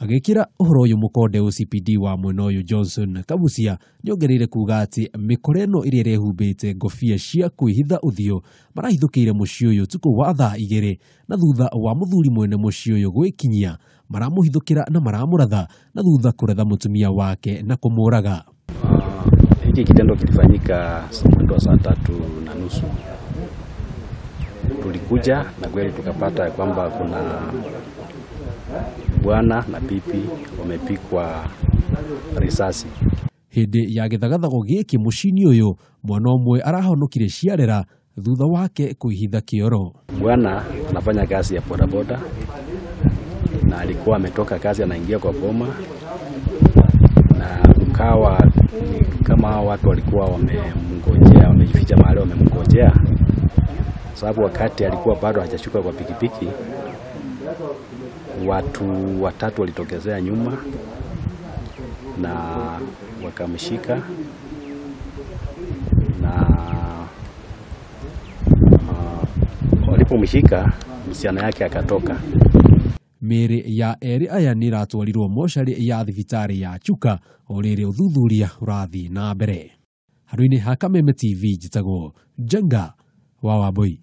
Agekira uhoro uyu mukonde OCPD wa mwena uyu Johnson Kabusia niongereire kuga ati mikora ino iria rehumbite ngofia cia kuhitha uthiu marahithukire mucii uyu tuku wa thaa 2 na thutha wa muthuri mwene mucii uyu gwikinyia maramuhithukira na maramuratha na thutha kuretha mutumia wake na kumuraga. Hiki kitendo kilifanyika mwendo wa saa 3:30. Tulikuja na kweli tukapata kwamba kuna bwana na bibi wamepikwa risasi. Hindi ya githagathago giki mucini uyu mwana umwe arahonokire ciarera thutha wake kuihitha kioro. Bwana anafanya kazi ya bodaboda na alikuwa ametoka kazi anaingia kwa boma, na ukawa kama watu walikuwa wamemngojea, wamejificha mahali wamemngojea, sababu wakati alikuwa bado hajashuka kwa pikipiki watu watatu walitokezea nyuma na wakamshika na walipomshika msichana yake akatoka. Mĩĩrĩ ya eri aya nĩ iratwarirwo mocarĩ ya thibitari ya Chuka o rĩrĩ ũthuthuria ũrathiĩ na mbere. Handũ-inĩ ha Kameme TV njĩtagwo Njenga wa Wambui.